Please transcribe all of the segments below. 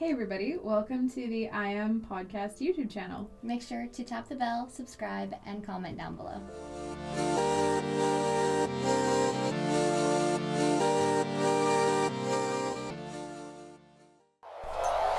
Hey everybody, welcome to the I Am Podcast YouTube channel. Make sure to tap the bell, subscribe, and comment down below.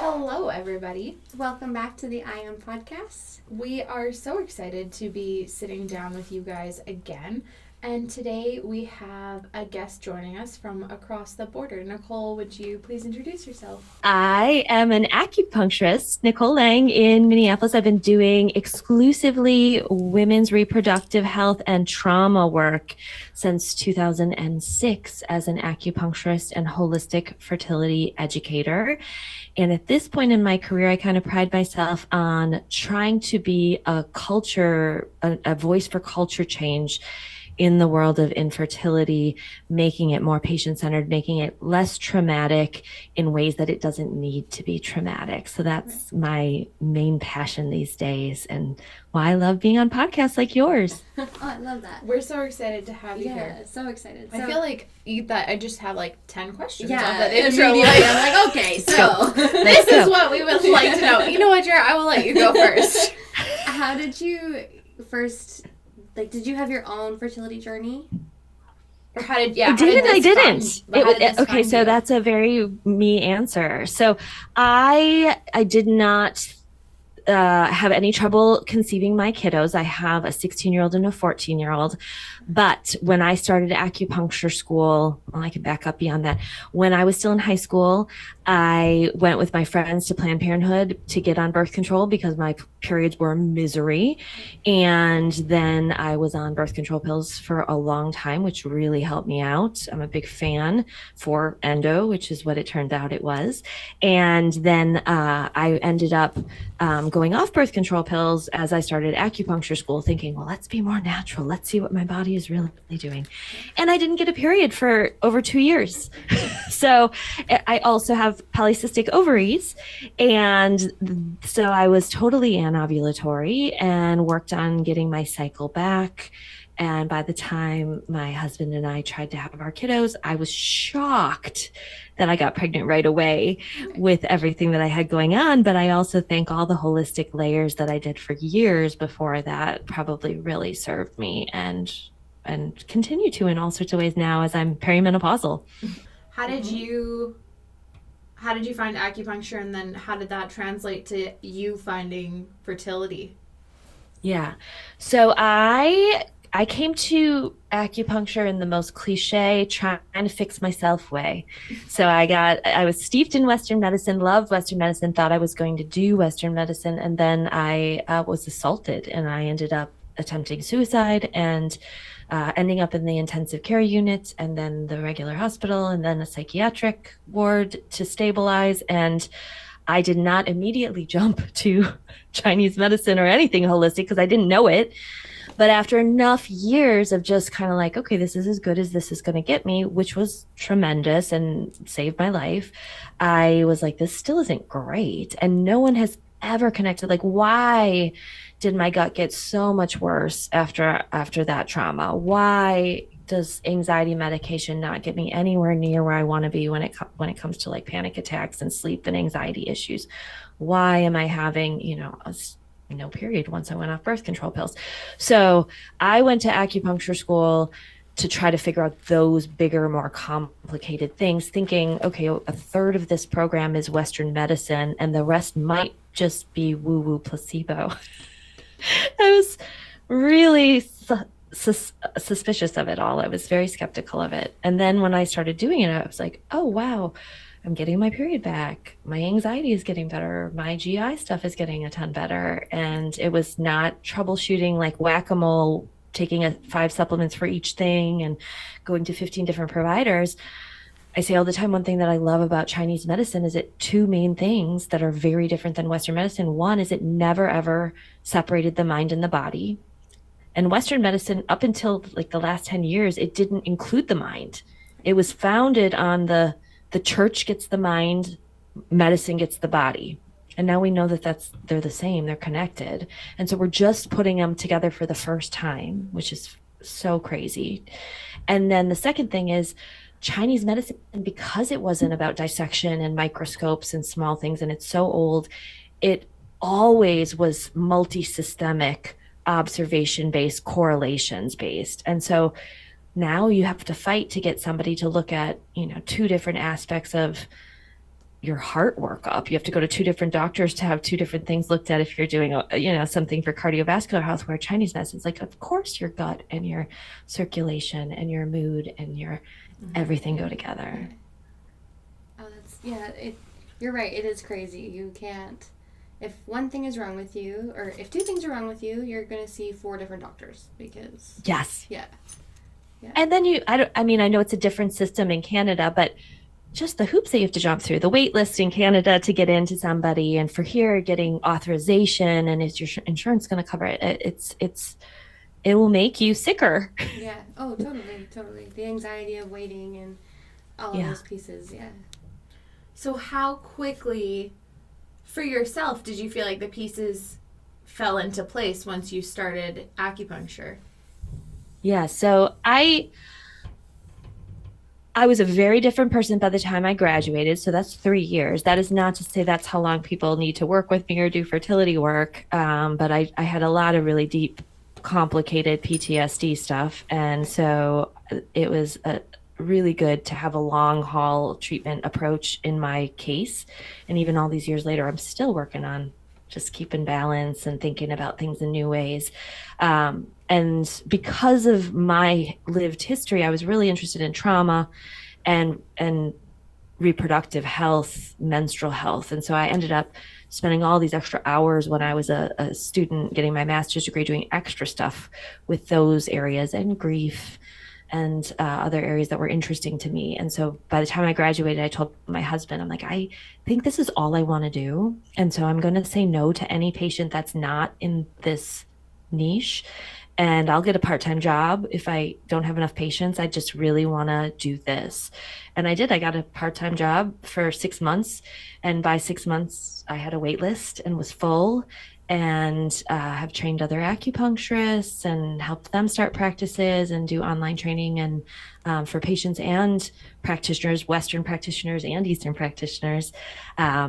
Hello everybody. Welcome back to the I Am Podcast. We are so excited to be sitting down with you guys again. And today we have a guest joining us from across the border. Nicole, would you please introduce yourself? I am an acupuncturist, Nicole Lange, in Minneapolis. I've been doing exclusively women's reproductive health and trauma work since 2006 as an acupuncturist and holistic fertility educator. And at this point in my career, I kind of pride myself on trying to be a voice for culture change in the world of infertility, making it more patient-centered, making it less traumatic in ways that it doesn't need to be traumatic. So that's my main passion these days and why I love being on podcasts like yours. Oh, I love that. We're so excited to have you here. Yeah, so excited. I feel like that I just have like 10 questions yeah, off that intro. I'm like, okay, so this is what we would like to know. You know what, Jared? I will let you go first. How did you first... did you have your own fertility journey? Or how did, I didn't. Okay, so that's a very me answer. So I did not have any trouble conceiving my kiddos. I have a 16-year-old and a 14-year-old. But when I started acupuncture school, well, I can back up beyond that. When I was still in high school, I went with my friends to Planned Parenthood to get on birth control because my periods were misery. And then I was on birth control pills for a long time, which really helped me out. I'm a big fan for endo, which is what it turned out it was. And then I ended up going off birth control pills as I started acupuncture school, thinking, well, let's be more natural. Let's see what my body is really doing. And I didn't get a period for over 2 years. So I also have polycystic ovaries. And so I was totally anovulatory and worked on getting my cycle back. And by the time my husband and I tried to have our kiddos, I was shocked that I got pregnant right away with everything that I had going on. But I also think all the holistic layers that I did for years before that probably really served me and continue to in all sorts of ways now as I'm perimenopausal. How did you find acupuncture, and then how did that translate to you finding fertility? Yeah. So I came to acupuncture in the most cliche, trying to fix myself way. So I was steeped in Western medicine, loved Western medicine, thought I was going to do Western medicine. And then I was assaulted and I ended up attempting suicide and ending up in the intensive care unit and then the regular hospital and then a psychiatric ward to stabilize. And I did not immediately jump to Chinese medicine or anything holistic because I didn't know it. But after enough years of just kind of like, okay, this is as good as this is going to get me, which was tremendous and saved my life, I was like, this still isn't great. And no one has ever connected. Like, why did my gut get so much worse after that trauma? Why does anxiety medication not get me anywhere near where I want to be when it comes to like panic attacks and sleep and anxiety issues? Why am I having, no period once I went off birth control pills? So I went to acupuncture school to try to figure out those bigger, more complicated things, thinking, okay, a third of this program is Western medicine and the rest might just be woo-woo placebo. I was really suspicious of it all. I was very skeptical of it. And then when I started doing it, I was like, oh, wow, I'm getting my period back. My anxiety is getting better. My GI stuff is getting a ton better. And it was not troubleshooting like whack-a-mole, taking 5 supplements for each thing and going to 15 different providers. I say all the time, one thing that I love about Chinese medicine is it 2 main things that are very different than Western medicine. One is it never, ever separated the mind and the body. And Western medicine, up until like the last 10 years, it didn't include the mind. It was founded on the church gets the mind, medicine gets the body. And now we know that they're the same, they're connected. And so we're just putting them together for the first time, which is so crazy. And then the second thing is Chinese medicine, because it wasn't about dissection and microscopes and small things, and it's so old, it always was multi-systemic, observation based, correlations based. And so now you have to fight to get somebody to look at, two different aspects of your heart workup. You have to go to two different doctors to have two different things looked at if you're doing, something for cardiovascular health, where Chinese medicine is like, of course, your gut and your circulation and your mood and your everything go together. Oh, you're right. It is crazy. You can't, if one thing is wrong with you, or if two things are wrong with you, you're going to see 4 different doctors because. Yes. Yeah. And then I know it's a different system in Canada, but just the hoops that you have to jump through, the wait list in Canada to get into somebody, and for here getting authorization, and is your insurance going to cover it? It will make you sicker. Yeah. Oh, totally. The anxiety of waiting and all of those pieces. Yeah. So how quickly, for yourself, did you feel like the pieces fell into place once you started acupuncture? Yeah. So I was a very different person by the time I graduated. So that's 3 years. That is not to say that's how long people need to work with me or do fertility work. But I had a lot of really deep, complicated PTSD stuff. And so it was really good to have a long haul treatment approach in my case. And even all these years later, I'm still working on just keeping balance and thinking about things in new ways. And because of my lived history, I was really interested in trauma and reproductive health, menstrual health. And so I ended up spending all these extra hours when I was a student getting my master's degree doing extra stuff with those areas and grief and other areas that were interesting to me. And so by the time I graduated, I told my husband, I'm like, I think this is all I want to do. And so I'm going to say no to any patient that's not in this niche. And I'll get a part-time job if I don't have enough patients. I just really want to do this. And I did. I got a part-time job for 6 months. And by 6 months, I had a wait list and was full, and have trained other acupuncturists and helped them start practices and do online training and for patients and practitioners, Western practitioners and Eastern practitioners,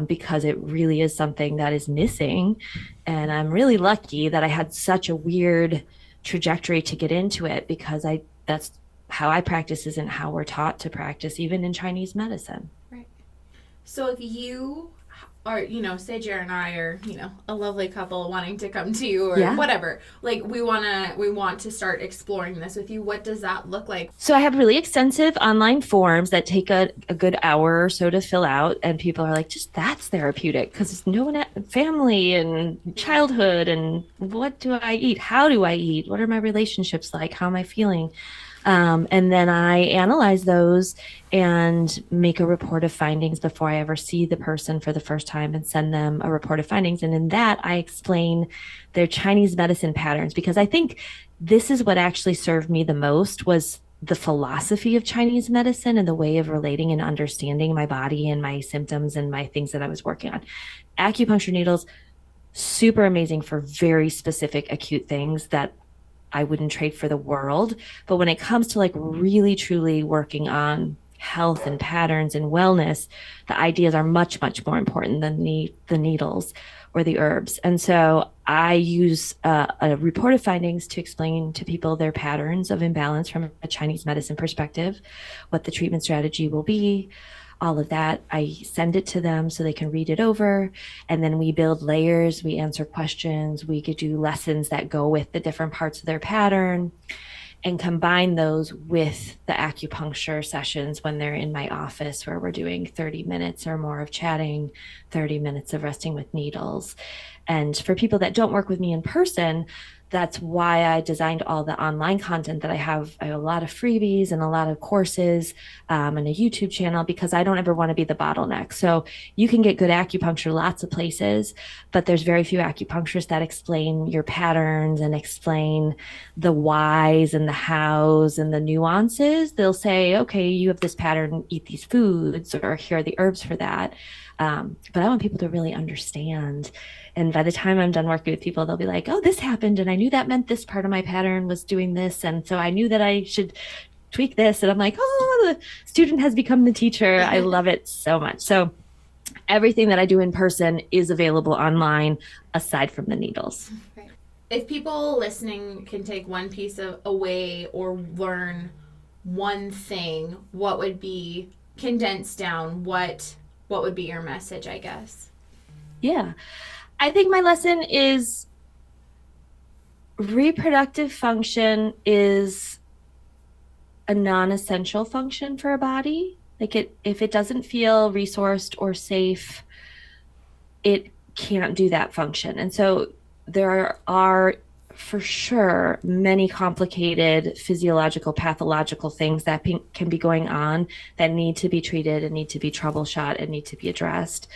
because it really is something that is missing. And I'm really lucky that I had such a weird trajectory to get into it, because that's how I practice isn't how we're taught to practice, even in Chinese medicine. Right. So if you are, say Jared and I are, a lovely couple wanting to come to you or whatever, like we want to start exploring this with you, what does that look like? So I have really extensive online forms that take a good hour or so to fill out, and people are like, just that's therapeutic, because no one, family and childhood, and what do I eat? How do I eat? What are my relationships like? How am I feeling? And then I analyze those and make a report of findings before I ever see the person for the first time, and send them a report of findings. And in that, I explain their Chinese medicine patterns, because I think this is what actually served me the most, was the philosophy of Chinese medicine and the way of relating and understanding my body and my symptoms and my things that I was working on. Acupuncture needles, super amazing for very specific acute things that I wouldn't trade for the world. But when it comes to like really truly working on health and patterns and wellness, the ideas are much, much more important than the needles or the herbs. And so I use a report of findings to explain to people their patterns of imbalance from a Chinese medicine perspective, what the treatment strategy will be, all of that. I send it to them so they can read it over, and then we build layers, we answer questions, we could do lessons that go with the different parts of their pattern, and combine those with the acupuncture sessions when they're in my office, where we're doing 30 minutes or more of chatting, 30 minutes of resting with needles. And for people that don't work with me in person, that's why I designed all the online content that I have. I have a lot of freebies and a lot of courses, and a YouTube channel, because I don't ever want to be the bottleneck. So you can get good acupuncture lots of places, but there's very few acupuncturists that explain your patterns and explain the whys and the hows and the nuances. They'll say, okay, you have this pattern, eat these foods, or here are the herbs for that. But I want people to really understand. And by the time I'm done working with people, they'll be like, oh, this happened, and I knew that meant this part of my pattern was doing this. And so I knew that I should tweak this. And I'm like, oh, the student has become the teacher. I love it so much. So everything that I do in person is available online aside from the needles. Right. If people listening can take one piece away or learn one thing, what would be condensed down? What would be your message, I guess? Yeah. I think my lesson is reproductive function is a non-essential function for a body. Like if it doesn't feel resourced or safe, it can't do that function. And so there are for sure many complicated physiological, pathological things that can be going on that need to be treated and need to be troubleshot and need to be addressed.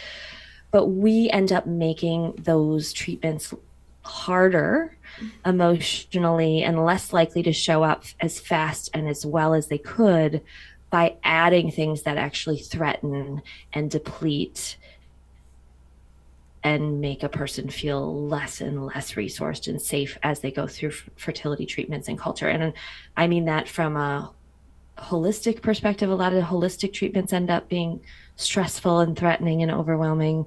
But we end up making those treatments harder emotionally and less likely to show up as fast and as well as they could by adding things that actually threaten and deplete and make a person feel less and less resourced and safe as they go through fertility treatments and culture. And I mean that from a holistic perspective. A lot of the holistic treatments end up being stressful and threatening and overwhelming.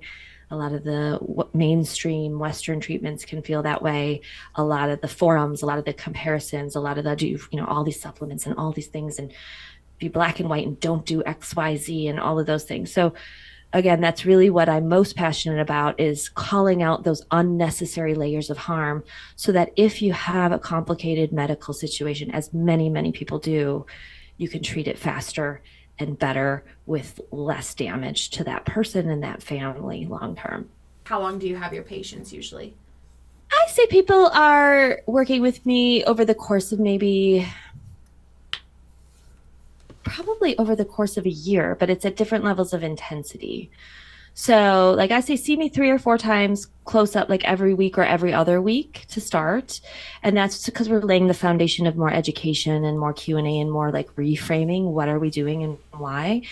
A lot of the mainstream Western treatments can feel that way. A lot of the forums, a lot of the comparisons, a lot of the, all these supplements and all these things and be black and white and don't do X, Y, Z and all of those things. So again, that's really what I'm most passionate about, is calling out those unnecessary layers of harm so that if you have a complicated medical situation, as many, many people do, you can treat it faster and better with less damage to that person and that family long term. How long do you have your patients usually? I say people are working with me over the course of probably over the course of a year, but it's at different levels of intensity. So like I say, see me 3 or 4 times close up, like every week or every other week to start. And that's because we're laying the foundation of more education and more Q&A and more like reframing what are we doing and why,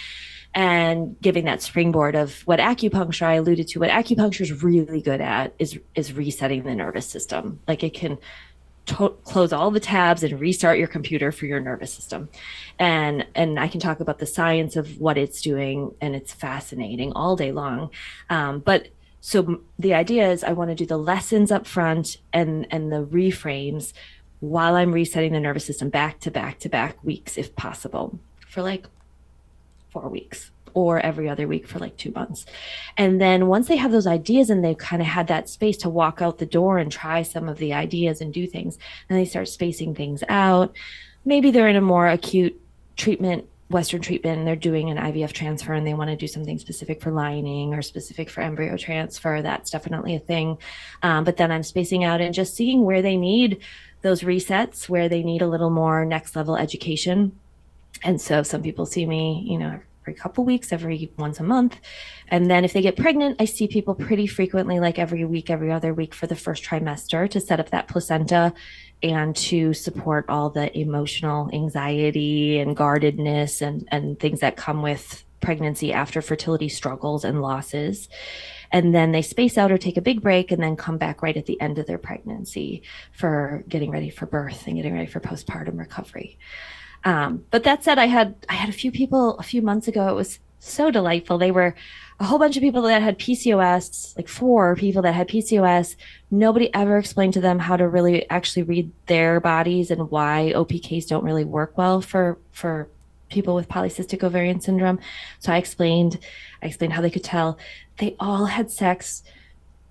and giving that springboard of what acupuncture, I alluded to, what acupuncture is really good at is resetting the nervous system. Like it can close all the tabs and restart your computer for your nervous system. And I can talk about the science of what it's doing, and it's fascinating all day long. But so the idea is I want to do the lessons up front and the reframes while I'm resetting the nervous system back to back to back weeks, if possible, for like 4 weeks. Or every other week for like 2 months. And then once they have those ideas and they've kind of had that space to walk out the door and try some of the ideas and do things, and they start spacing things out, maybe they're in a more acute treatment, Western treatment, and they're doing an IVF transfer and they want to do something specific for lining or specific for embryo transfer. That's definitely a thing. But then I'm spacing out and just seeing where they need those resets, where they need a little more next level education. And so some people see me, every couple weeks, every once a month. And then if they get pregnant, I see people pretty frequently, like every week, every other week for the first trimester to set up that placenta and to support all the emotional anxiety and guardedness and things that come with pregnancy after fertility struggles and losses. And then they space out or take a big break and then come back right at the end of their pregnancy for getting ready for birth and getting ready for postpartum recovery. But that said, I had a few people a few months ago. It was so delightful. They were a whole bunch of people that had PCOS, like 4 people that had PCOS. Nobody ever explained to them how to really actually read their bodies and why OPKs don't really work well for people with polycystic ovarian syndrome. So I explained how they could tell. They all had sex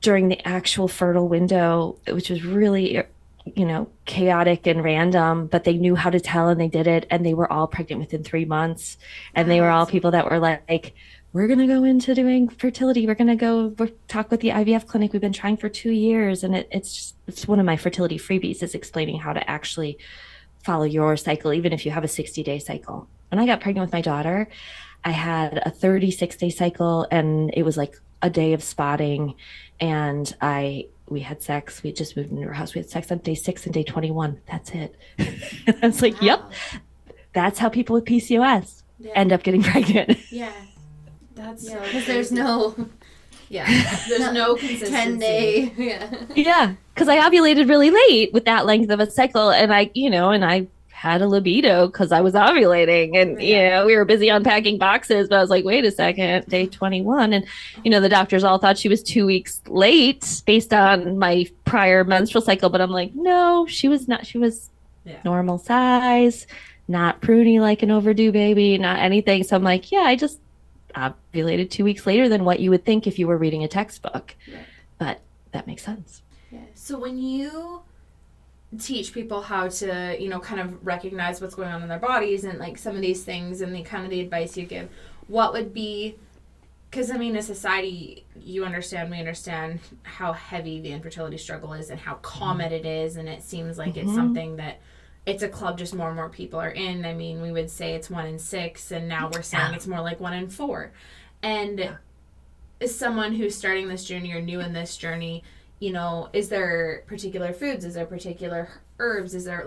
during the actual fertile window, which was really chaotic and random, but they knew how to tell and they did it. And they were all pregnant within 3 months. And they were all people that were like, we're going to go into doing fertility. We're going to go talk with the IVF clinic. We've been trying for 2 years. And it's one of my fertility freebies is explaining how to actually follow your cycle, even if you have a 60-day cycle. When I got pregnant with my daughter, I had a 36-day cycle and it was like a day of spotting. And we had sex. We just moved into our house. We had sex on day 6 and day 21. That's it. And I was like, wow. Yep, that's how people with PCOS end up getting pregnant. Yeah. Because there's no consistency. 10-day. Yeah. Because I ovulated really late with that length of a cycle. And I had a libido because I was ovulating, and we were busy unpacking boxes, but I was like, wait a second, day 21. And the doctors all thought she was 2 weeks late based on my prior menstrual cycle, but I'm like, no, she was not. She was normal size, not pruny like an overdue baby, not anything. So I'm like, yeah, I just ovulated 2 weeks later than what you would think if you were reading a textbook. But that makes sense. So when you teach people how to, kind of recognize what's going on in their bodies and like some of these things and the kind of the advice you give, what would be, because as society, we understand how heavy the infertility struggle is and how common it is, and it seems like it's something that it's a club just more and more people are in. We would say it's 1 in 6, and now we're saying it's more like 1 in 4. And as someone who's starting this journey or new in this journey, is there particular foods? Is there particular herbs? Is there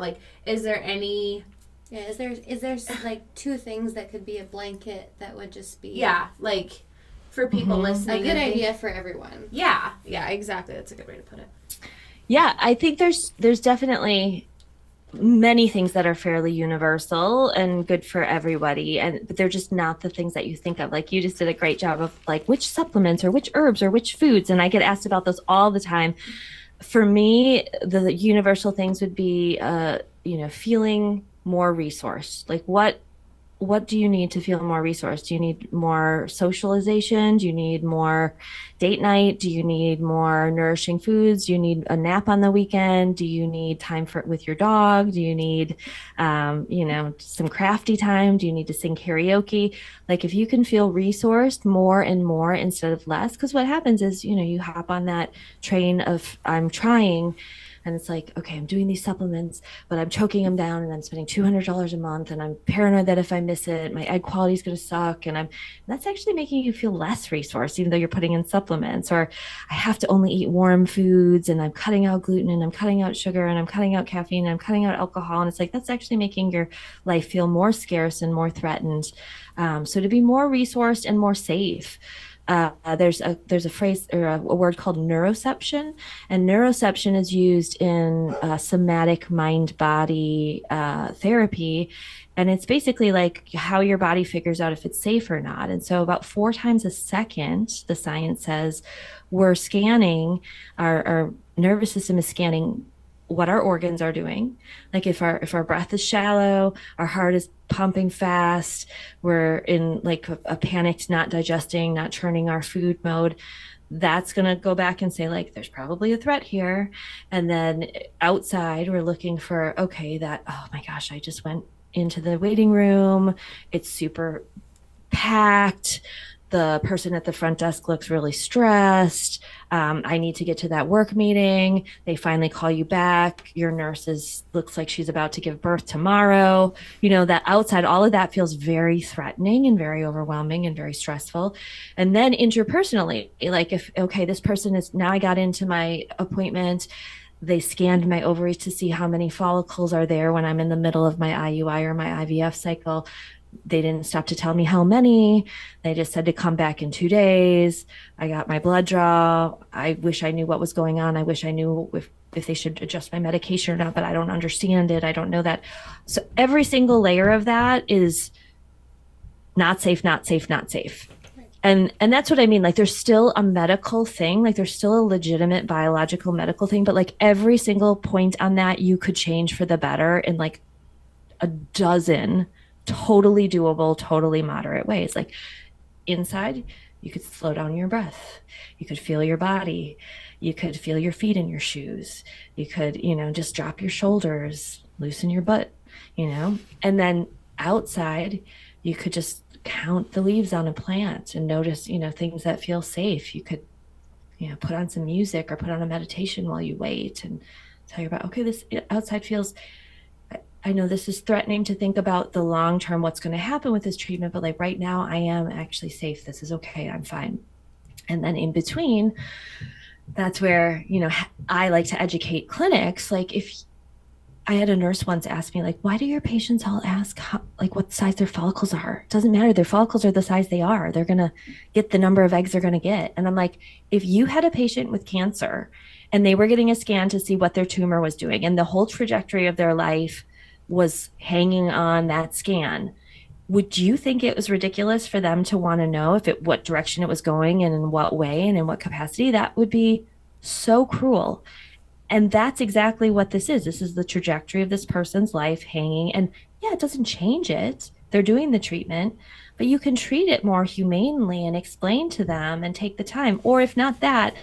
any... Yeah, is there like 2 things that could be a blanket that would just be... Yeah, like for people listening. A good idea for everyone. Yeah, exactly. That's a good way to put it. Yeah, I think there's definitely many things that are fairly universal and good for everybody, but they're just not the things that you think of. Like you just did a great job of like which supplements or which herbs or which foods, and I get asked about those all the time. For me, the universal things would be feeling more resourced. Like what do you need to feel more resourced? Do you need more socialization? Do you need more date night? Do you need more nourishing foods? Do you need a nap on the weekend? Do you need time with your dog? Do you need, some crafty time? Do you need to sing karaoke? Like if you can feel resourced more and more instead of less, because what happens is, you hop on that train of I'm trying. And it's like, okay, I'm doing these supplements, but I'm choking them down and I'm spending $200 a month. And I'm paranoid that if I miss it, my egg quality is going to suck. And that's actually making you feel less resourced, even though you're putting in supplements. Or I have to only eat warm foods, and I'm cutting out gluten, and I'm cutting out sugar, and I'm cutting out caffeine, and I'm cutting out alcohol. And it's like, that's actually making your life feel more scarce and more threatened. So to be more resourced and more safe. There's a phrase or a word called neuroception, and neuroception is used in somatic mind-body therapy, and it's basically like how your body figures out if it's safe or not. And so about 4 times a second, the science says, we're scanning, our nervous system is scanning what our organs are doing. Like if our breath is shallow, our heart is pumping fast, we're in like a panicked, not digesting, not churning our food mode, that's going to go back and say like, there's probably a threat here. And then outside we're looking for, okay, oh my gosh, I just went into the waiting room. It's super packed. The person at the front desk looks really stressed. I need to get to that work meeting. They finally call you back. Your nurse looks like she's about to give birth tomorrow. That outside, all of that feels very threatening and very overwhelming and very stressful. And then interpersonally, like this person is, now I got into my appointment. They scanned my ovaries to see how many follicles are there when I'm in the middle of my IUI or my IVF cycle. They didn't stop to tell me how many. They just said to come back in 2 days. I got my blood draw. I wish I knew what was going on. I wish I knew if they should adjust my medication or not, but I don't understand it. I don't know that. So every single layer of that is not safe, not safe, not safe. And that's what I mean. Like there's still a medical thing, like there's still a legitimate biological medical thing, but like every single point on that you could change for the better in like a dozen totally doable, totally moderate ways. Like inside, you could slow down your breath. You could feel your body. You could feel your feet in your shoes. You could, just drop your shoulders, loosen your butt, and then outside, you could just count the leaves on a plant and notice, things that feel safe. You could, put on some music or put on a meditation while you wait and tell your body, okay, this outside feels, I know this is threatening to think about the long term, what's going to happen with this treatment, but like right now I am actually safe. This is okay. I'm fine. And then in between, that's where, I like to educate clinics. Like if I had a nurse once ask me, like, why do your patients all ask what size their follicles are? It doesn't matter. Their follicles are the size they are. They're going to get the number of eggs they're going to get. And I'm like, if you had a patient with cancer and they were getting a scan to see what their tumor was doing and the whole trajectory of their life was hanging on that scan, would you think it was ridiculous for them to want to know what direction it was going and in what way and in what capacity? That would be so cruel. And that's exactly what this is. This is the trajectory of this person's life hanging. And yeah, it doesn't change it. They're doing the treatment, but you can treat it more humanely and explain to them and take the time. Or if not that,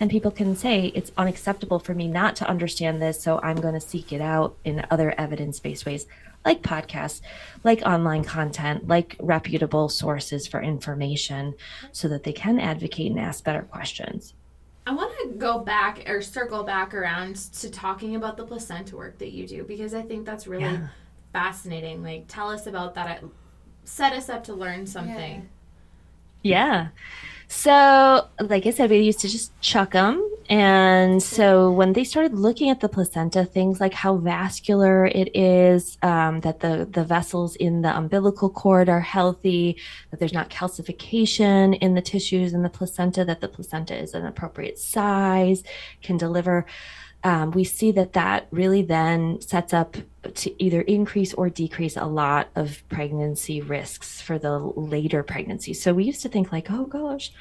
and people can say it's unacceptable for me not to understand this, so I'm going to seek it out in other evidence-based ways, like podcasts, like online content, like reputable sources for information, so that they can advocate and ask better questions. I want to go back or circle back around to talking about the placenta work that you do, because I think that's really fascinating. Like, tell us about that. Set us up to learn something. Yeah. So, like I said, we used to just chuck them. And so when they started looking at the placenta, things like how vascular it is, that the vessels in the umbilical cord are healthy, that there's not calcification in the tissues in the placenta, that the placenta is an appropriate size, can deliver. We see that really then sets up to either increase or decrease a lot of pregnancy risks for the later pregnancy. So we used to think like, oh gosh,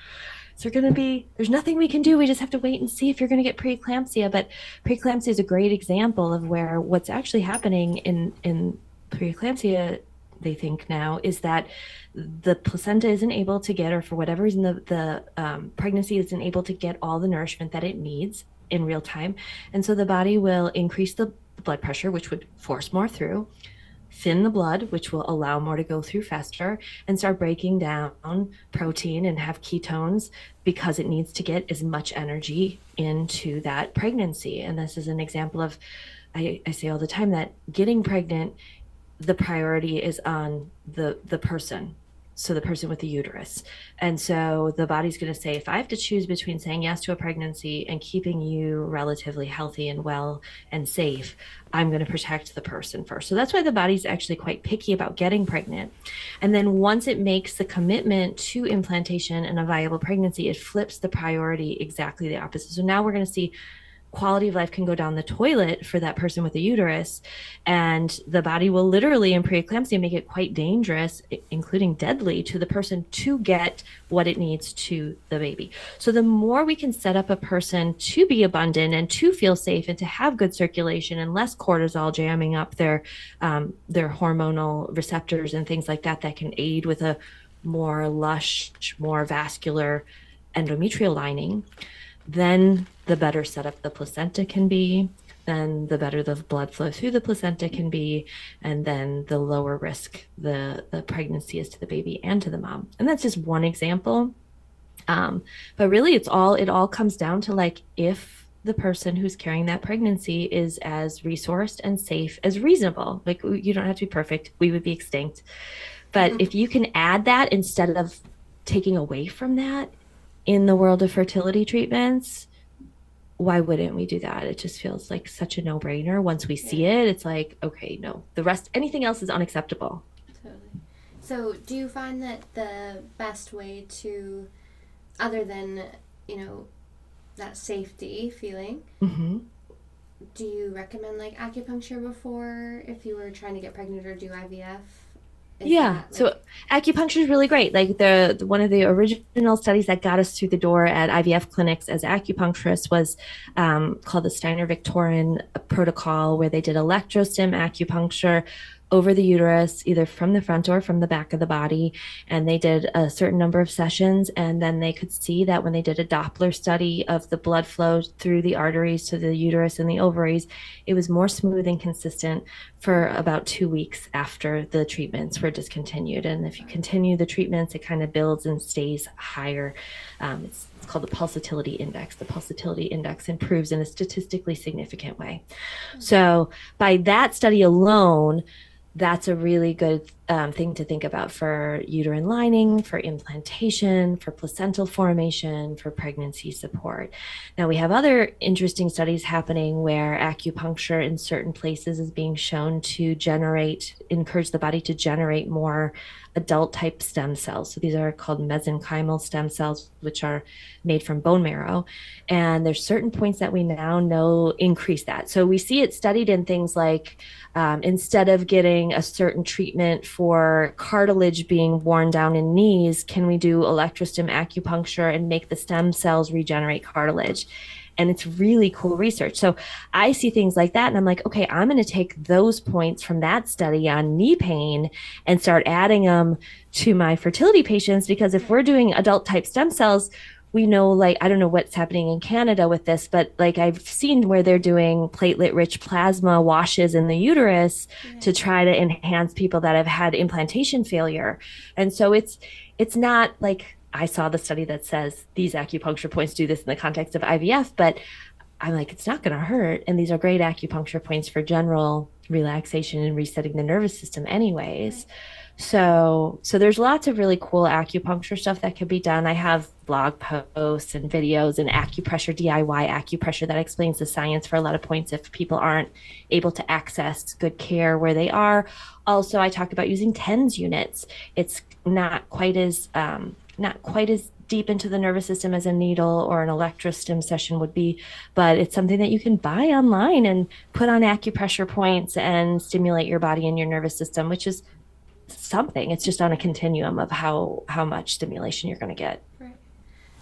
there's nothing we can do. We just have to wait and see if you're going to get preeclampsia. But preeclampsia is a great example of where what's actually happening in preeclampsia, they think now, is that the placenta isn't able to get, or for whatever reason, the pregnancy isn't able to get all the nourishment that it needs in real time. And so the body will increase the blood pressure, which would force more through, thin the blood, which will allow more to go through faster, and start breaking down protein and have ketones because it needs to get as much energy into that pregnancy. And this is an example of, I say all the time that getting pregnant, the priority is on the person. So the person with the uterus. And so the body's going to say, if I have to choose between saying yes to a pregnancy and keeping you relatively healthy and well and safe, I'm going to protect the person first. So that's why the body's actually quite picky about getting pregnant. And then once it makes the commitment to implantation and a viable pregnancy, it flips the priority exactly the opposite. So now we're going to see quality of life can go down the toilet for that person with a uterus, and the body will literally in preeclampsia make it quite dangerous, including deadly, to the person to get what it needs to the baby. So the more we can set up a person to be abundant and to feel safe and to have good circulation and less cortisol jamming up their hormonal receptors and things like that can aid with a more lush, more vascular endometrial lining, then the better set up the placenta can be, then the better the blood flow through the placenta can be, and then the lower risk the pregnancy is to the baby and to the mom. And that's just one example. But really it all comes down to, like, if the person who's carrying that pregnancy is as resourced and safe as reasonable. Like, you don't have to be perfect. We would be extinct. But if you can add that instead of taking away from that in the world of fertility treatments, why wouldn't we do that? It just feels like such a no-brainer. Once we see it, it's like, okay, no, anything else is unacceptable. Totally. So do you find that the best way to, other than, that safety feeling, do you recommend like acupuncture before if you were trying to get pregnant or do IVF? So acupuncture is really great. Like one of the original studies that got us through the door at IVF clinics as acupuncturists was called the Steiner-Victorin protocol, where they did electrostim acupuncture over the uterus, either from the front or from the back of the body. And they did a certain number of sessions. And then they could see that when they did a Doppler study of the blood flow through the arteries to the uterus and the ovaries, it was more smooth and consistent for about 2 weeks after the treatments were discontinued. And if you continue the treatments, it kind of builds and stays higher. It's called the pulsatility index. The pulsatility index improves in a statistically significant way. So by that study alone, that's a really good thing to think about for uterine lining, for implantation, for placental formation, for pregnancy support. Now, we have other interesting studies happening where acupuncture in certain places is being shown to encourage the body to generate more adult type stem cells. So these are called mesenchymal stem cells, which are made from bone marrow. And there's certain points that we now know increase that. So we see it studied in things like instead of getting a certain treatment for cartilage being worn down in knees, can we do electrostim acupuncture and make the stem cells regenerate cartilage? And it's really cool research. So I see things like that and I'm like, okay, I'm going to take those points from that study on knee pain and start adding them to my fertility patients, because if we're doing adult type stem cells, we know, like, I don't know what's happening in Canada with this, but like I've seen where they're doing platelet rich plasma washes in the uterus to try to enhance people that have had implantation failure. And so it's not like I saw the study that says these acupuncture points do this in the context of IVF, but I'm like, it's not going to hurt. And these are great acupuncture points for general relaxation and resetting the nervous system anyways. So there's lots of really cool acupuncture stuff that can be done. I have blog posts and videos and acupressure, DIY acupressure, that explains the science for a lot of points if people aren't able to access good care where they are. Also, I talk about using TENS units. It's not quite as deep into the nervous system as a needle or an electrostim session would be, but it's something that you can buy online and put on acupressure points and stimulate your body and your nervous system, which is something. It's just on a continuum of how much stimulation you're going to get. Right.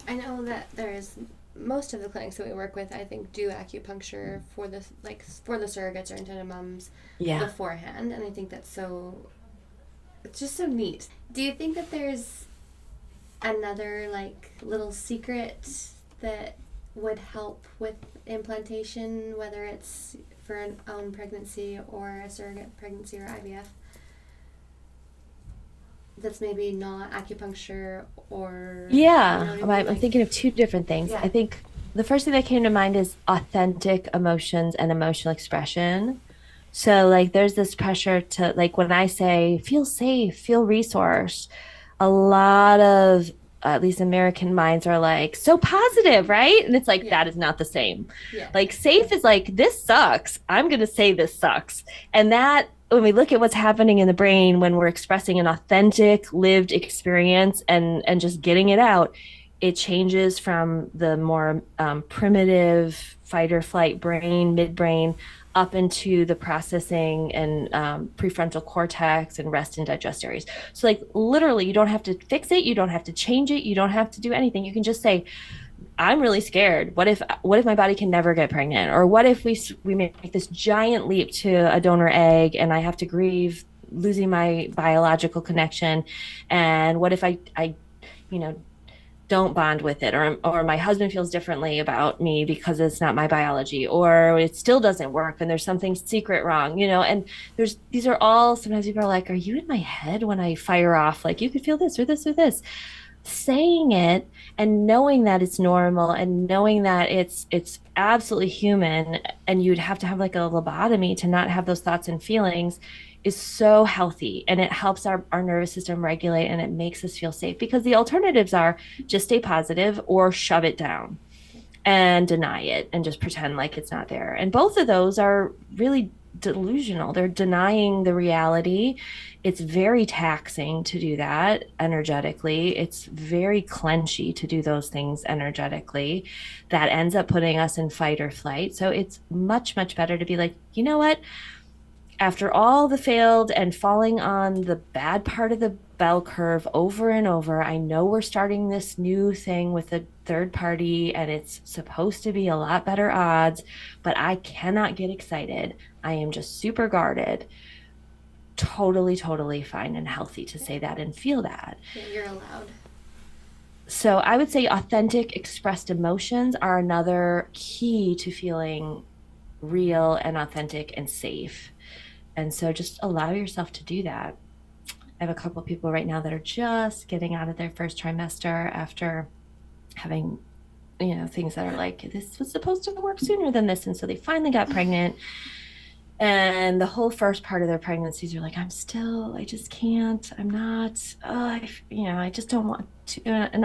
I know that there's most of the clinics that we work with, I think, do acupuncture for the surrogates or intended moms beforehand, and I think it's just so neat. Do you think that there's another like little secret that would help with implantation, whether it's for an own pregnancy or a surrogate pregnancy or IVF? That's maybe not acupuncture or... Yeah, you know I'm thinking of two different things. Yeah. I think the first thing that came to mind is authentic emotions and emotional expression. So like there's this pressure to, like when I say feel safe, feel resourced, a lot of at least American minds are like so positive, right? And it's like that is not the same. Yeah. Like safe is like this sucks. I'm going to say this sucks. And that, when we look at what's happening in the brain when we're expressing an authentic lived experience and just getting it out, it changes from the more primitive fight or flight brain, midbrain, up into the processing and prefrontal cortex and rest and digest areas. So like literally you don't have to fix it. You don't have to change it. You don't have to do anything. You can just say, I'm really scared. What if my body can never get pregnant? Or what if we make this giant leap to a donor egg and I have to grieve losing my biological connection? And what if I don't bond with it, or my husband feels differently about me because it's not my biology, or it still doesn't work and there's something secret wrong, and these are all, sometimes people are like, are you in my head when I fire off like you could feel this or this or this? Saying it and knowing that it's normal and knowing that it's absolutely human, and you'd have to have like a lobotomy to not have those thoughts and feelings, is so healthy, and it helps our nervous system regulate, and it makes us feel safe, because the alternatives are just stay positive or shove it down and deny it and just pretend like it's not there. And both of those are really delusional. They're denying the reality. It's very taxing to do that energetically. It's very clenchy to do those things energetically. That ends up putting us in fight or flight. So it's much, much better to be like, you know what? After all the failed and falling on the bad part of the bell curve over and over, I know we're starting this new thing with a third party and it's supposed to be a lot better odds, but I cannot get excited. I am just super guarded. Totally, totally fine and healthy to say that and feel that. Yeah, you're allowed. So I would say authentic expressed emotions are another key to feeling real and authentic and safe. And so just allow yourself to do that. I have a couple of people right now that are just getting out of their first trimester after having, things that are like, this was supposed to work sooner than this. And so they finally got pregnant. And the whole first part of their pregnancies are like, I just can't, I'm not, I just don't want to. And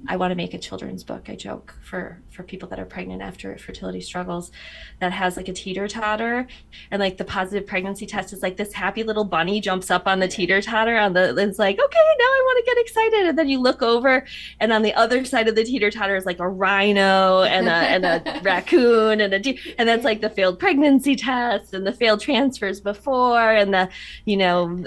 I want to make a children's book. I joke for people that are pregnant after fertility struggles that has like a teeter totter, and like the positive pregnancy test is like this happy little bunny jumps up on the teeter totter it's like, okay, now I want to get excited. And then you look over and on the other side of the teeter totter is like a rhino and a raccoon and that's like the failed pregnancy test and the failed transfers before and a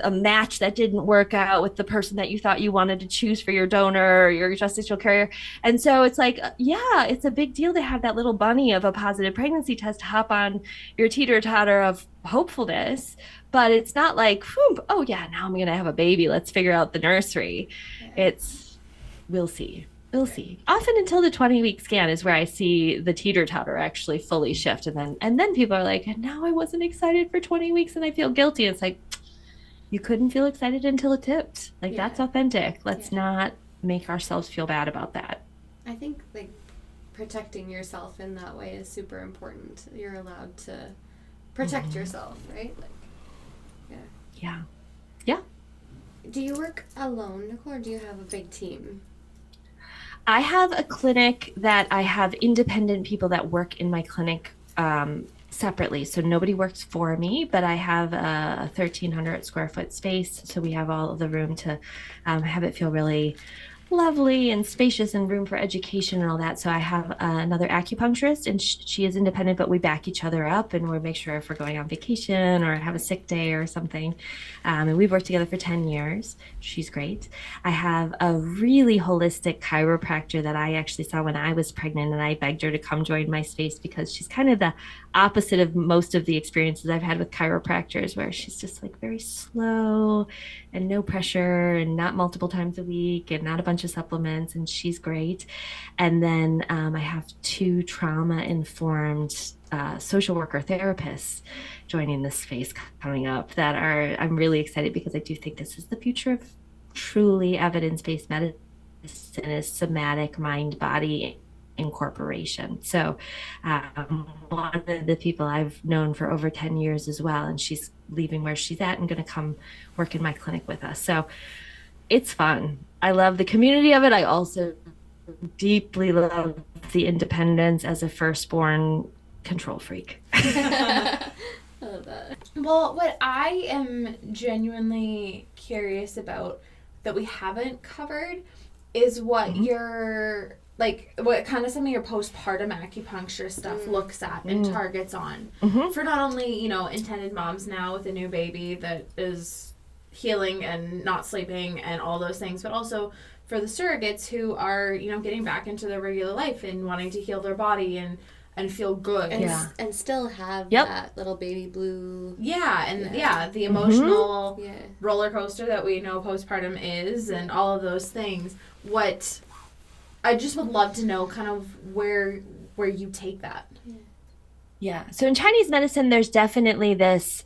match that didn't work out with the person that you thought you wanted to choose for your donor or your gestational carrier. And so it's like, yeah, it's a big deal to have that little bunny of a positive pregnancy test hop on your teeter totter of hopefulness. But it's not like, oh yeah, now I'm going to have a baby. Let's figure out the nursery. It's, we'll see. We'll see. Often until the 20-week scan is where I see the teeter totter actually fully shift. And then people are like, and now I wasn't excited for 20 weeks and I feel guilty. It's like, you couldn't feel excited until it tipped. Like that's authentic. Let's not make ourselves feel bad about that. I think like protecting yourself in that way is super important. You're allowed to protect yourself, right? Like, yeah. Do you work alone, Nicole, or do you have a big team? I have a clinic that I have independent people that work in my clinic separately. So nobody works for me, but I have a 1,300 square foot space. So we have all of the room to have it feel really lovely and spacious and room for education and all that. So I have another acupuncturist and she is independent, but we back each other up and we make sure if we're going on vacation or have a sick day or something. And we've worked together for 10 years. She's great. I have a really holistic chiropractor that I actually saw when I was pregnant and I begged her to come join my space because she's kind of the opposite of most of the experiences I've had with chiropractors where she's just like very slow and no pressure and not multiple times a week and not a bunch of supplements, and she's great. And then I have 2 trauma-informed social worker therapists joining this space coming up that I'm really excited because I do think this is the future of truly evidence-based medicine is somatic mind-body incorporation. So one of the people I've known for over 10 years as well, and she's leaving where she's at and going to come work in my clinic with us. So it's fun. I love the community of it. I also deeply love the independence as a firstborn control freak. I love that. Well, what I am genuinely curious about that we haven't covered is what your what kind of some of your postpartum acupuncture stuff looks at and targets on for not only, intended moms now with a new baby that is healing and not sleeping and all those things, but also for the surrogates who are, getting back into their regular life and wanting to heal their body and feel good. And still have that little baby blue. The emotional roller coaster that we know postpartum is and all of those things. What I just would love to know kind of where you take that. Yeah. So in Chinese medicine, there's definitely this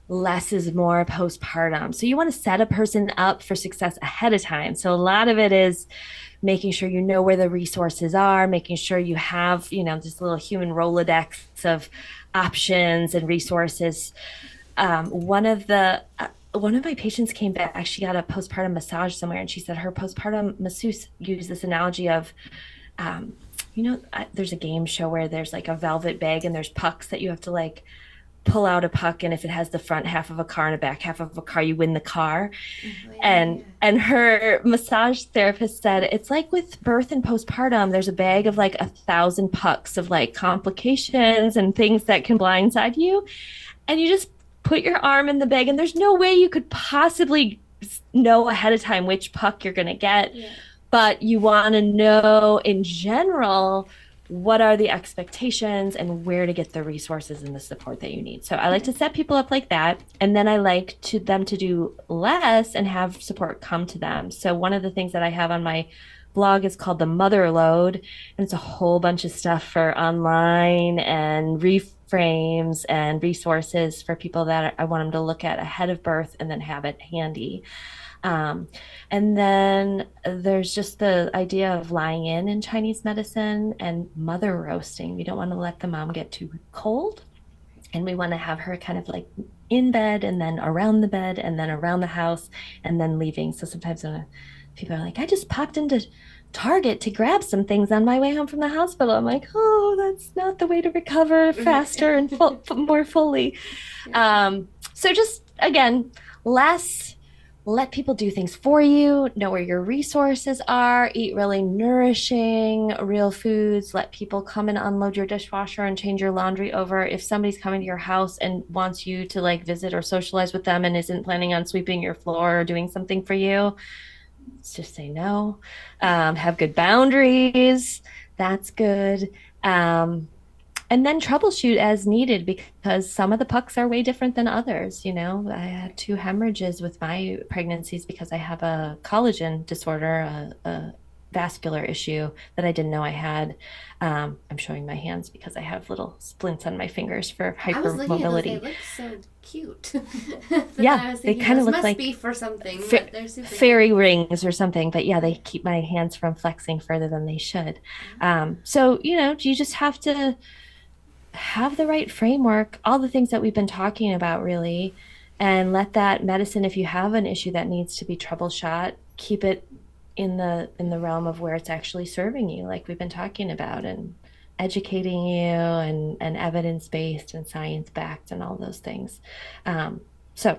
less is more postpartum. So you want to set a person up for success ahead of time. So a lot of it is making sure you know where the resources are, making sure you have, this little human Rolodex of options and resources. One of my patients came back, she got a postpartum massage somewhere, and she said her postpartum masseuse used this analogy of, there's a game show where there's like a velvet bag and there's pucks that you have to like pull out a puck, and if it has the front half of a car and a back half of a car, you win the car. And her massage therapist said it's like with birth and postpartum, there's a bag of like 1,000 pucks of like complications and things that can blindside you, and you just put your arm in the bag and there's no way you could possibly know ahead of time which puck you're going to get. But you want to know in general what are the expectations and where to get the resources and the support that you need. So I like to set people up like that. And then I like them to do less and have support come to them. So one of the things that I have on my blog is called the Mother Load. And it's a whole bunch of stuff for online and reframes and resources for people that I want them to look at ahead of birth and then have it handy. And then there's just the idea of lying in Chinese medicine and mother roasting. We don't want to let the mom get too cold. And we want to have her kind of like in bed and then around the bed and then around the house and then leaving. So sometimes when people are like, I just popped into Target to grab some things on my way home from the hospital. I'm like, oh, that's not the way to recover faster and more fully. So just again, less let people do things for you, know where your resources are, eat really nourishing, real foods, let people come and unload your dishwasher and change your laundry over. If somebody's coming to your house and wants you to like visit or socialize with them and isn't planning on sweeping your floor or doing something for you, let's just say no. Have good boundaries. That's good. And then troubleshoot as needed because some of the pucks are way different than others. You know, I had 2 hemorrhages with my pregnancies because I have a collagen disorder, a vascular issue that I didn't know I had. I'm showing my hands because I have little splints on my fingers for hypermobility. I was looking at those, they look so cute. Yeah, they kind of look like be for something, but they're super fairy rings or something. But yeah, they keep my hands from flexing further than they should. So, you know, you just have to have the right framework, all the things that we've been talking about really, and let that medicine, if you have an issue that needs to be troubleshot, keep it in the realm of where it's actually serving you, like we've been talking about, and educating you and evidence-based and science-backed and all those things. So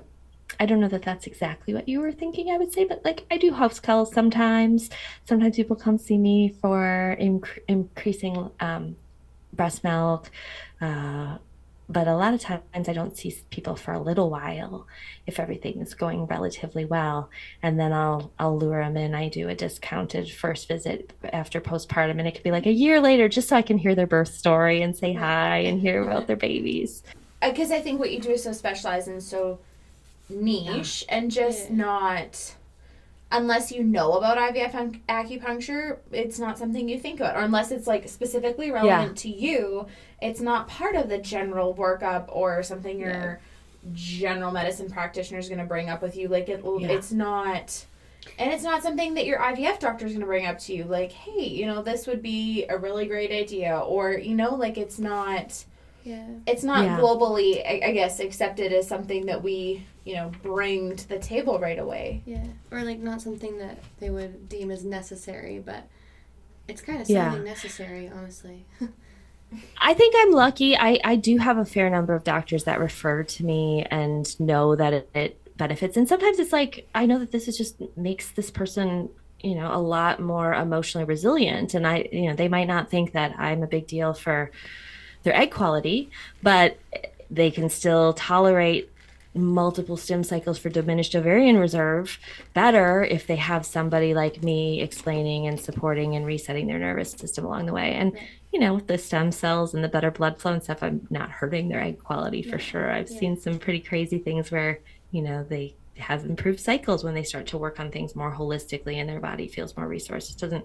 I don't know that that's exactly what you were thinking, I would say, but like I do house calls sometimes. Sometimes people come see me for increasing breast milk. But a lot of times I don't see people for a little while if everything is going relatively well. And then I'll lure them in. I do a discounted first visit after postpartum, and it could be like a year later just so I can hear their birth story and say hi and hear about their babies. Because I think what you do is so specialized and so niche and just not... Unless you know about IVF acupuncture, it's not something you think about. Or unless it's like specifically relevant to you, it's not part of the general workup or something your general medicine practitioner is going to bring up with you. Like it's not, and it's not something that your IVF doctor is going to bring up to you. Like, hey, you know, this would be a really great idea. Or, you know, like it's not... It's not globally, I guess, accepted as something that we, you know, bring to the table right away. Yeah. Or, like, not something that they would deem as necessary, but it's kind of something necessary, honestly. I think I'm lucky. I do have a fair number of doctors that refer to me and know that it benefits. And sometimes it's like, I know that this is just makes this person, you know, a lot more emotionally resilient. And they might not think that I'm a big deal for their egg quality, but they can still tolerate multiple stim cycles for diminished ovarian reserve better if they have somebody like me explaining and supporting and resetting their nervous system along the way. And you know, with the stem cells and the better blood flow and stuff, I'm not hurting their egg quality for sure. I've seen some pretty crazy things where, you know, they have improved cycles when they start to work on things more holistically and their body feels more resourced. It doesn't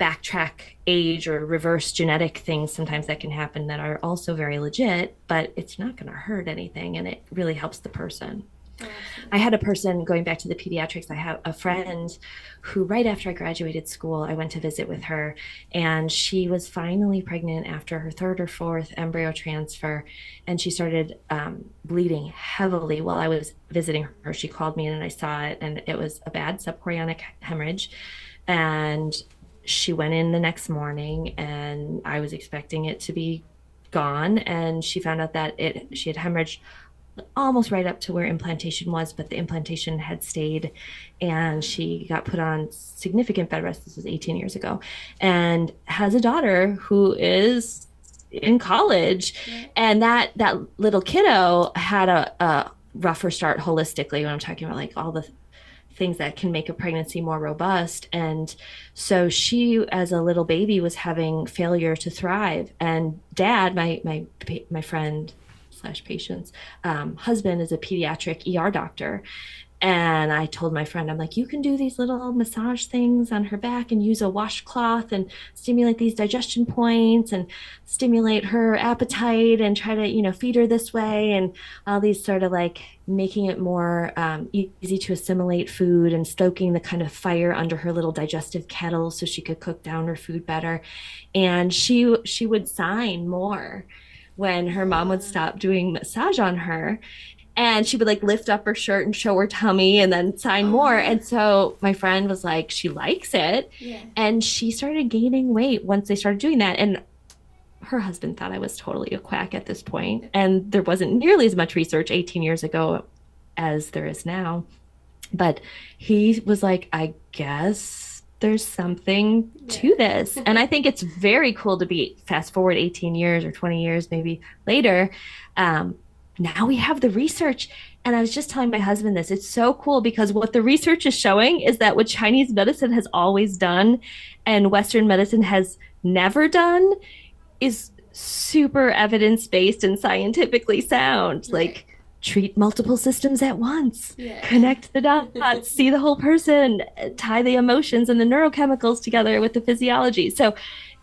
backtrack age or reverse genetic things sometimes that can happen that are also very legit, but it's not going to hurt anything, and it really helps the person. I had a person, going back to the pediatrics, I have a friend who right after I graduated school, I went to visit with her, and she was finally pregnant after her 3rd or 4th embryo transfer, and she started bleeding heavily while I was visiting her. She called me in and I saw it, and it was a bad subchorionic hemorrhage, and she went in the next morning and I was expecting it to be gone, and she found out that she had hemorrhaged almost right up to where implantation was, but the implantation had stayed, and she got put on significant bed rest. This was 18 years ago, and has a daughter who is in college. And that little kiddo had a rougher start holistically, when I'm talking about like all the things that can make a pregnancy more robust. And so she, as a little baby, was having failure to thrive. And dad, my friend / patient's husband, is a pediatric ER doctor. And I told my friend, I'm like, you can do these little massage things on her back and use a washcloth and stimulate these digestion points and stimulate her appetite and try to, you know, feed her this way. And all these sort of like making it more easy to assimilate food and stoking the kind of fire under her little digestive kettle so she could cook down her food better. And she would sign more when her mom would stop doing massage on her, and she would like lift up her shirt and show her tummy and then sign more. And so my friend was like, she likes it. Yeah. And she started gaining weight once they started doing that. And her husband thought I was totally a quack at this point. And there wasn't nearly as much research 18 years ago as there is now. But he was like, I guess there's something to this. And I think it's very cool to be fast forward 18 years or 20 years, maybe later. Now we have the research. And I was just telling my husband this. It's so cool because what the research is showing is that what Chinese medicine has always done and Western medicine has never done is super evidence-based and scientifically sound. Like, treat multiple systems at once, connect the dots, see the whole person, tie the emotions and the neurochemicals together with the physiology. So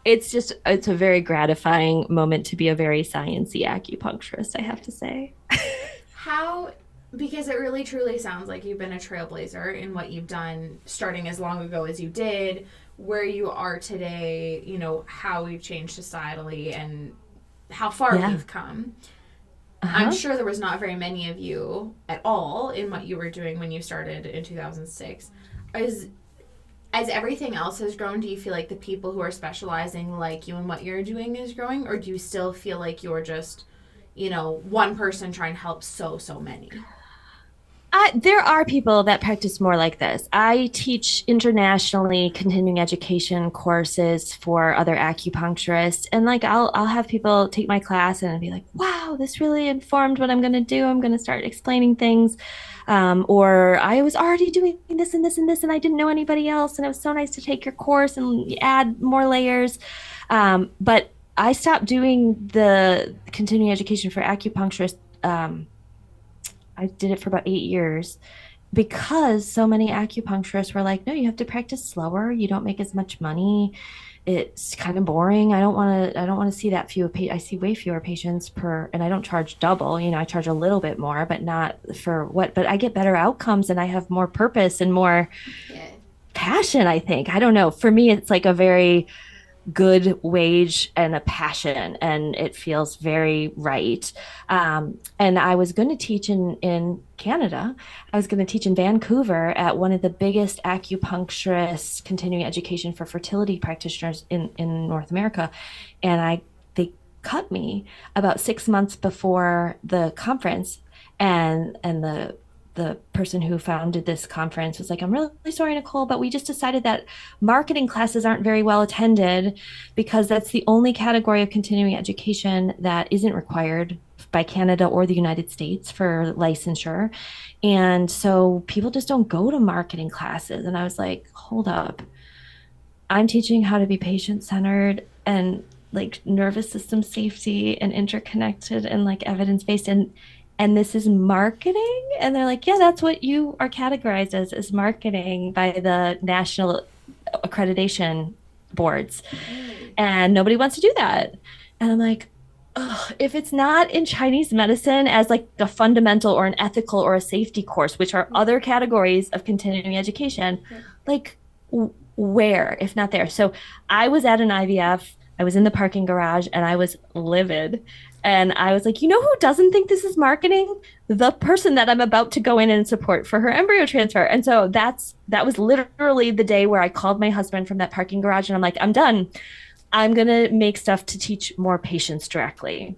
it's a very gratifying moment to be a very sciencey acupuncturist, I have to say. Because it really truly sounds like you've been a trailblazer in what you've done, starting as long ago as you did, where you are today, you know, how we've changed societally and how far we've come. I'm sure there was not very many of you at all in what you were doing when you started in 2006. As everything else has grown, do you feel like the people who are specializing like you in what you're doing is growing? Or do you still feel like you're just, you know, one person trying to help so many? There are people that practice more like this. I teach internationally continuing education courses for other acupuncturists. And like, I'll have people take my class and be like, wow, this really informed what I'm going to do. I'm going to start explaining things. Or I was already doing this and this and this, and I didn't know anybody else. And it was so nice to take your course and add more layers. But I stopped doing the continuing education for acupuncturists. I did it for about 8 years because so many acupuncturists were like, no, you have to practice slower. You don't make as much money. It's kind of boring. I don't want to see that few. I see way fewer patients per, and I don't charge double. You know, I charge a little bit more, but not for what, but I get better outcomes and I have more purpose and more passion, I think. I don't know. For me, it's like a very good wage and a passion, and it feels very right. And I was going to teach in Canada. I was going to teach in Vancouver at one of the biggest acupuncturist continuing education for fertility practitioners in North America. And they cut me about 6 months before the conference, and the person who founded this conference was like, I'm really sorry, Nicole, but we just decided that marketing classes aren't very well attended because that's the only category of continuing education that isn't required by Canada or the United States for licensure. And so people just don't go to marketing classes. And I was like, hold up. I'm teaching how to be patient-centered and like nervous system safety and interconnected and like evidence-based, and this is marketing? And they're like, yeah, that's what you are categorized as, is marketing by the national accreditation boards. And nobody wants to do that. And I'm like, oh, if it's not in Chinese medicine as like a fundamental or an ethical or a safety course, which are other categories of continuing education, like where, if not there? So I was at an IVF, I was in the parking garage and I was livid. And I was like, you know who doesn't think this is marketing? The person that I'm about to go in and support for her embryo transfer. And so that was literally the day where I called my husband from that parking garage and I'm like, I'm done. I'm going to make stuff to teach more patients directly.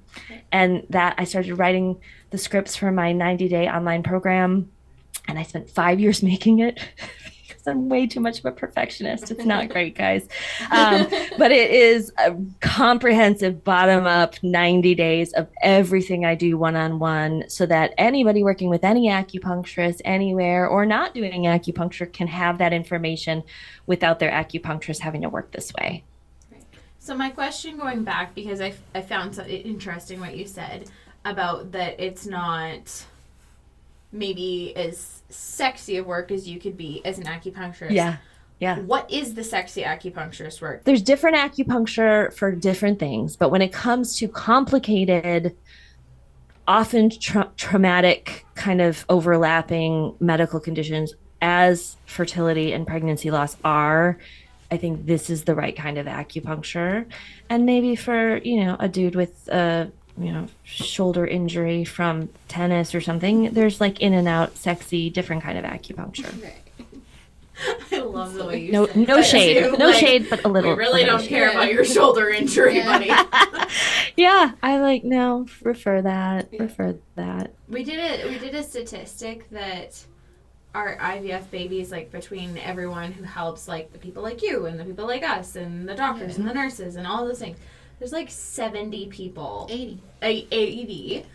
And that I started writing the scripts for my 90-day online program. And I spent 5 years making it. I'm way too much of a perfectionist. It's not great, guys. But it is a comprehensive bottom-up 90 days of everything I do one-on-one so that anybody working with any acupuncturist anywhere or not doing acupuncture can have that information without their acupuncturist having to work this way. So my question going back, because I found so interesting what you said about that it's not maybe as sexy of work as you could be as an acupuncturist. Yeah. What is the sexy acupuncturist work? There's different acupuncture for different things, but when it comes to complicated, often traumatic kind of overlapping medical conditions as fertility and pregnancy loss are, I think this is the right kind of acupuncture. And maybe for, you know, a dude with a shoulder injury from tennis or something, there's like in and out, sexy, different kind of acupuncture. Right. I love the way you no said no shade, too. no Like, shade, but a little. We really don't care about your shoulder injury, buddy. Yeah, I like no refer that. We did a statistic that our IVF babies, like between everyone who helps, like the people like you and the people like us and the doctors and the nurses and all those things, there's like 70 people, 80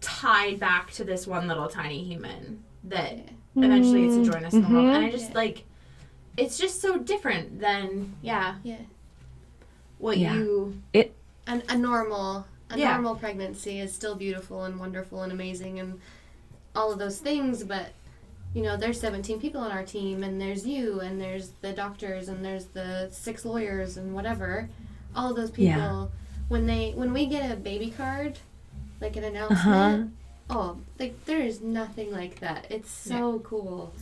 tied back to this one little tiny human that eventually gets to join us in the world. And I just like, it's just so different than a normal pregnancy is still beautiful and wonderful and amazing and all of those things, but there's 17 people on our team, and there's you, and there's the doctors, and there's the 6 lawyers, and whatever. All of those people, when we get a baby card, like an announcement, there is nothing like that. It's so cool.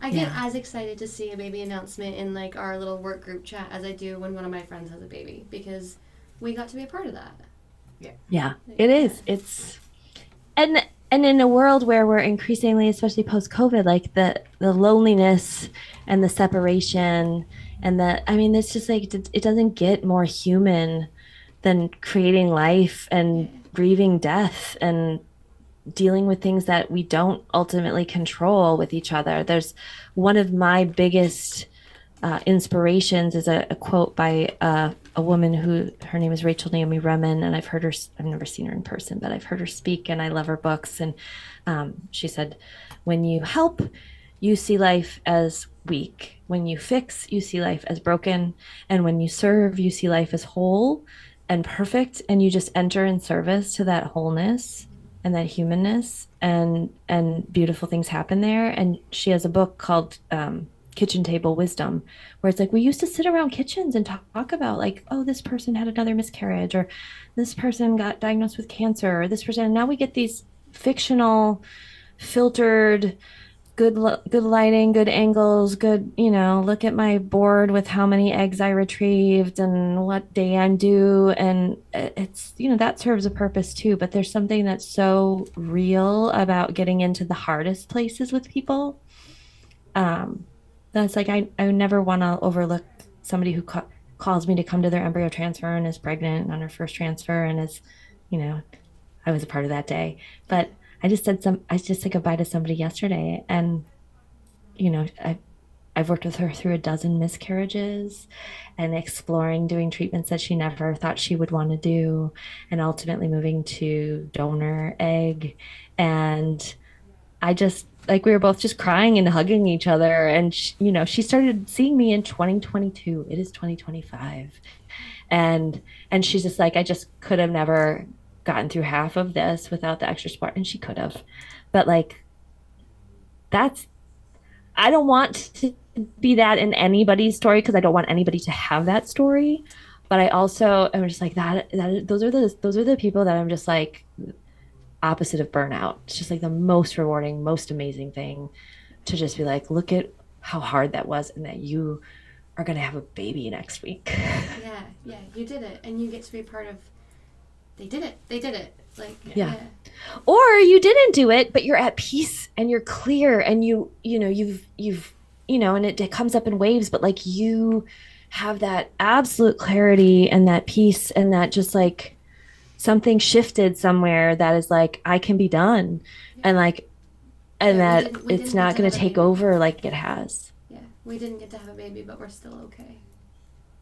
I get as excited to see a baby announcement in like our little work group chat as I do when one of my friends has a baby, because we got to be a part of that. Yeah, it is. It's and in a world where we're increasingly, especially post-COVID, like the loneliness and the separation and it's just like, it doesn't get more human than creating life and grieving death and dealing with things that we don't ultimately control with each other. There's one of my biggest inspirations is a quote by a woman who, her name is Rachel Naomi Remen, and I've never seen her in person, but I've heard her speak, and I love her books. And she said, when you help, you see life as weak. When you fix, you see life as broken. And when you serve, you see life as whole and perfect. And you just enter in service to that wholeness and that humanness, and beautiful things happen there. And she has a book called Kitchen Table Wisdom, where it's like, we used to sit around kitchens and talk about like, oh, this person had another miscarriage, or this person got diagnosed with cancer, or this person, and now we get these fictional, filtered, good lighting, good angles, good, look at my board with how many eggs I retrieved and what day I'm due. And it's, that serves a purpose too, but there's something that's so real about getting into the hardest places with people. That's like, I would never want to overlook somebody who calls me to come to their embryo transfer and is pregnant on her first transfer and is, I was a part of that day. But I just said goodbye to somebody yesterday, and, I've worked with her through a dozen miscarriages and exploring doing treatments that she never thought she would want to do, and ultimately moving to donor egg. And I just, like, we were both just crying and hugging each other. And, she started seeing me in 2022. It is 2025. And she's just like, I just could have never gotten through half of this without the extra support. And she could have. But, like, I don't want to be that in anybody's story, because I don't want anybody to have that story. But I also am just like, those are the people that I'm just like, opposite of burnout. It's just like the most rewarding, most amazing thing to just be like, look at how hard that was, and that you are going to have a baby next week. Yeah, you did it, and you get to be part of, they did it. Like, yeah. Or you didn't do it, but you're at peace and you're clear, and you've and it comes up in waves, but like you have that absolute clarity and that peace, and that just like something shifted somewhere that is like, I can be done. And like, and that it's not going to take over like it has. Yeah. We didn't get to have a baby, but we're still okay.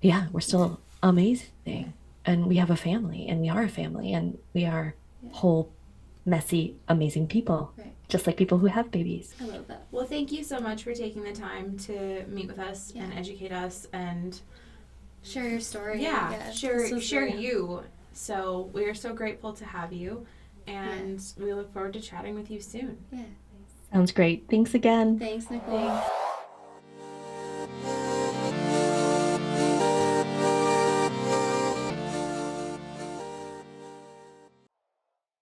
Yeah. We're still amazing. And we have a family, and we are a family, and we are whole, messy, amazing people. Right. Just like people who have babies. I love that. Well, thank you so much for taking the time to meet with us and educate us and share your story. Share you. So we are so grateful to have you, and we look forward to chatting with you soon. Yeah. Sounds great. Thanks again. Thanks, Nicole.